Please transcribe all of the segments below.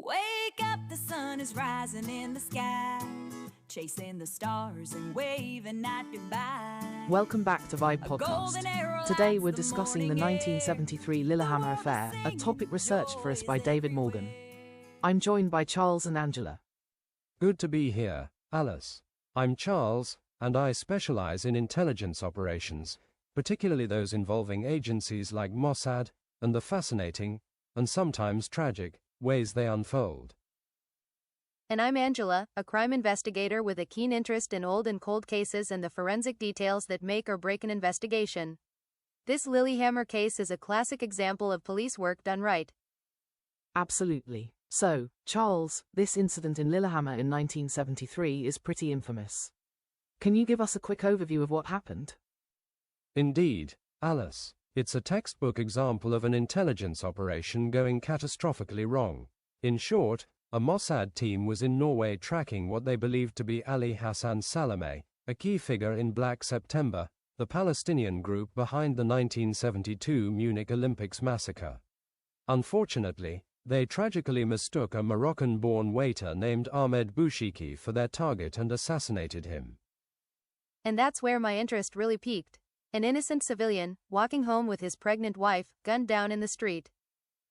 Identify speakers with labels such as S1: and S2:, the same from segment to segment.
S1: Wake up, the sun is rising in the sky, chasing the stars and waving at goodbye.
S2: Welcome back to Vibe Podcast. Today we're discussing the 1973 Lillehammer Affair, a topic researched for us by David Morgan. I'm joined by Charles and Angela.
S3: Good to be here, Alice. I'm Charles, and I specialize in intelligence operations, particularly those involving agencies like Mossad, and the fascinating, and sometimes tragic, ways they unfold.
S4: And I'm Angela, a crime investigator with a keen interest in old and cold cases and the forensic details that make or break an investigation. This Lillehammer case is a classic example of police work done right.
S2: Absolutely. So, Charles, this incident in Lillehammer in 1973 is pretty infamous. Can you give us a quick overview of what happened?
S3: Indeed, Alice. It's a textbook example of an intelligence operation going catastrophically wrong. In short, a Mossad team was in Norway tracking what they believed to be Ali Hassan Salameh, a key figure in Black September, the Palestinian group behind the 1972 Munich Olympics massacre. Unfortunately, they tragically mistook a Moroccan-born waiter named Ahmed Bouchiki for their target and assassinated him.
S4: And that's where my interest really piqued. An innocent civilian, walking home with his pregnant wife, gunned down in the street.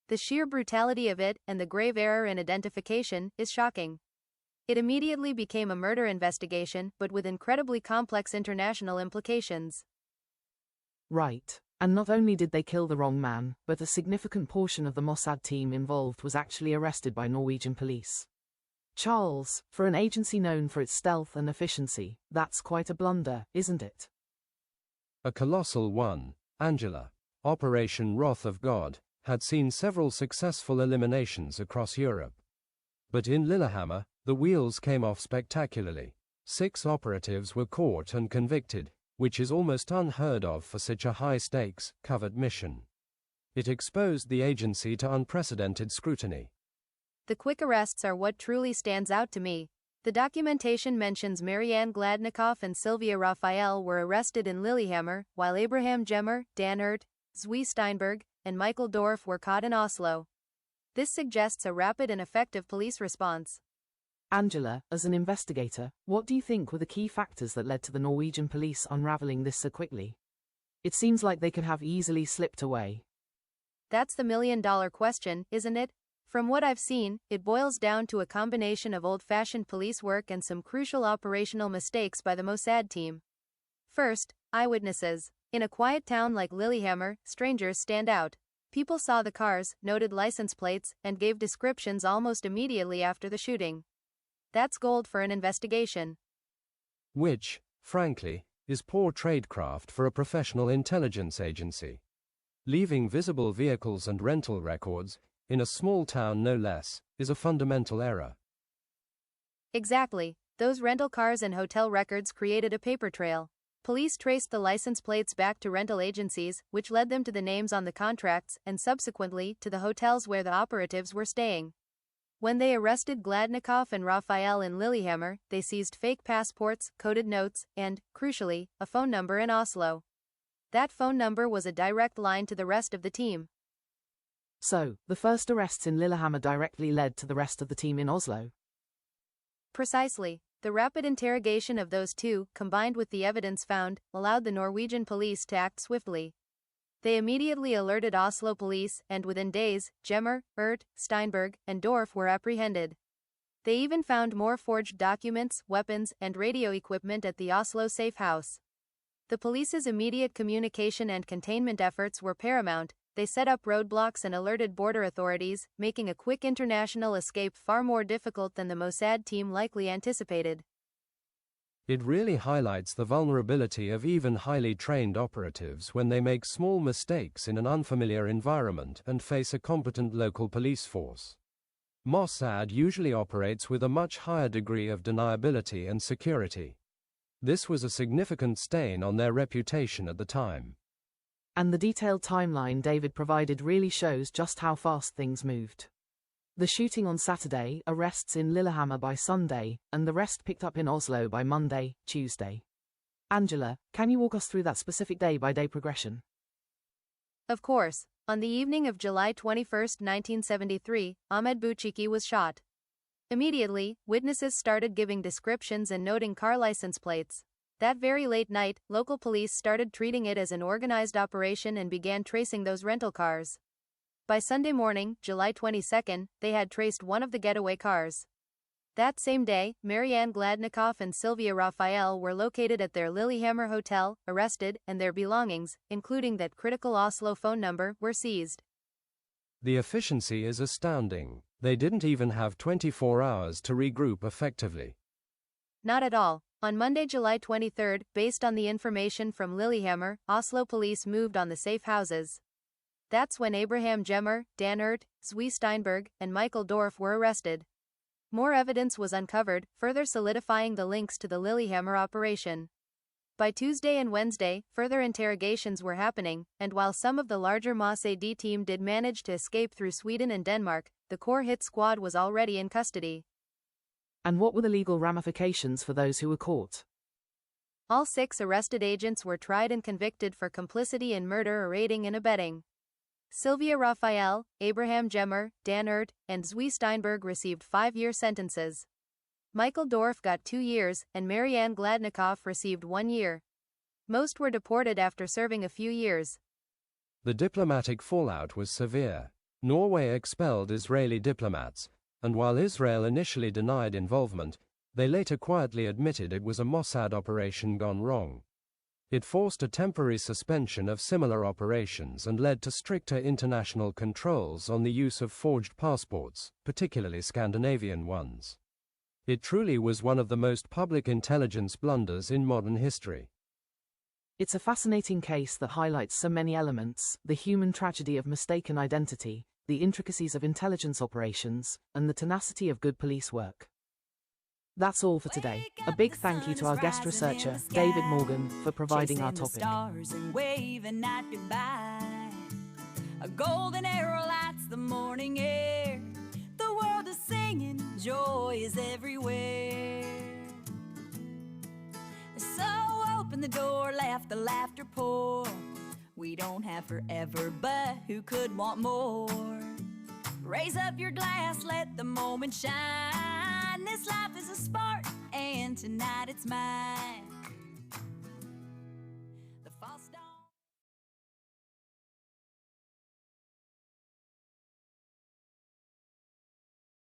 S4: The sheer brutality of it, and the grave error in identification, is shocking. It immediately became a murder investigation, but with incredibly complex international implications.
S2: Right. And not only did they kill the wrong man, but a significant portion of the Mossad team involved was actually arrested by Norwegian police. Charles, for an agency known for its stealth and efficiency, that's quite a blunder, isn't it?
S3: A colossal one, Angela. Operation Wrath of God had seen several successful eliminations across Europe. But in Lillehammer, the wheels came off spectacularly. 6 operatives were caught and convicted, which is almost unheard of for such a high-stakes, covert mission. It exposed the agency to unprecedented scrutiny.
S4: The quick arrests are what truly stands out to me. The documentation mentions Marianne Gladnikoff and Sylvia Raphael were arrested in Lillehammer, while Abraham Gemmer, Dan Ert, Zwi Steinberg, and Michael Dorf were caught in Oslo. This suggests a rapid and effective police response.
S2: Angela, as an investigator, what do you think were the key factors that led to the Norwegian police unraveling this so quickly? It seems like they could have easily slipped away.
S4: That's the million-dollar question, isn't it? From what I've seen, it boils down to a combination of old-fashioned police work and some crucial operational mistakes by the Mossad team. First, eyewitnesses. In a quiet town like Lillehammer, strangers stand out. People saw the cars, noted license plates, and gave descriptions almost immediately after the shooting. That's gold for an investigation.
S3: Which, frankly, is poor tradecraft for a professional intelligence agency. Leaving visible vehicles and rental records, in a small town no less, is a fundamental error.
S4: Exactly. Those rental cars and hotel records created a paper trail. Police traced the license plates back to rental agencies, which led them to the names on the contracts, and subsequently to the hotels where the operatives were staying. When they arrested Gladnikoff and Raphael in Lillehammer, they seized fake passports, coded notes, and, crucially, a phone number in Oslo. That phone number was a direct line to the rest of the team.
S2: So, the first arrests in Lillehammer directly led to the rest of the team in Oslo?
S4: Precisely. The rapid interrogation of those two, combined with the evidence found, allowed the Norwegian police to act swiftly. They immediately alerted Oslo police, and within days, Gemmer, Ert, Steinberg, and Dorf were apprehended. They even found more forged documents, weapons, and radio equipment at the Oslo safe house. The police's immediate communication and containment efforts were paramount. They set up roadblocks and alerted border authorities, making a quick international escape far more difficult than the Mossad team likely anticipated.
S3: It really highlights the vulnerability of even highly trained operatives when they make small mistakes in an unfamiliar environment and face a competent local police force. Mossad usually operates with a much higher degree of deniability and security. This was a significant stain on their reputation at the time.
S2: And the detailed timeline David provided really shows just how fast things moved. The shooting on Saturday, arrests in Lillehammer by Sunday, and the rest picked up in Oslo by Monday, Tuesday. Angela, can you walk us through that specific day-by-day progression?
S4: Of course, on the evening of July 21, 1973, Ahmed Bouchiki was shot. Immediately, witnesses started giving descriptions and noting car license plates. That very late night, local police started treating it as an organized operation and began tracing those rental cars. By Sunday morning, July 22, they had traced one of the getaway cars. That same day, Marianne Gladnikoff and Sylvia Raphael were located at their Lillehammer hotel, arrested, and their belongings, including that critical Oslo phone number, were seized.
S3: The efficiency is astounding. They didn't even have 24 hours to regroup effectively.
S4: Not at all. On Monday, July 23, based on the information from Lillehammer, Oslo police moved on the safe houses. That's when Abraham Gemmer, Dan Ert, Zwi Steinberg, and Michael Dorf were arrested. More evidence was uncovered, further solidifying the links to the Lillehammer operation. By Tuesday and Wednesday, further interrogations were happening, and while some of the larger Mossad team did manage to escape through Sweden and Denmark, the core hit squad was already in custody.
S2: And what were the legal ramifications for those who were caught?
S4: All 6 arrested agents were tried and convicted for complicity in murder or aiding and abetting. Sylvia Raphael, Abraham Gemmer, Dan Ert, and Zwi Steinberg received 5-year sentences. Michael Dorf got 2 years, and Marianne Gladnikoff received 1 year. Most were deported after serving a few years.
S3: The diplomatic fallout was severe. Norway expelled Israeli diplomats, and while Israel initially denied involvement, they later quietly admitted it was a Mossad operation gone wrong. It forced a temporary suspension of similar operations and led to stricter international controls on the use of forged passports, particularly Scandinavian ones. It truly was one of the most public intelligence blunders in modern history.
S2: It's a fascinating case that highlights so many elements: the human tragedy of mistaken identity, the intricacies of intelligence operations, and the tenacity of good police work. That's all for today. A big thank you to our guest researcher, David Morgan, for providing our topic.
S1: Stars and waving at goodbye. A golden arrow lights the morning air. The world is singing, joy is everywhere. So open the door, let the laughter pour. We don't have forever, but who could want more? Raise up your glass, let the moment shine. This life is a spark, and tonight it's mine.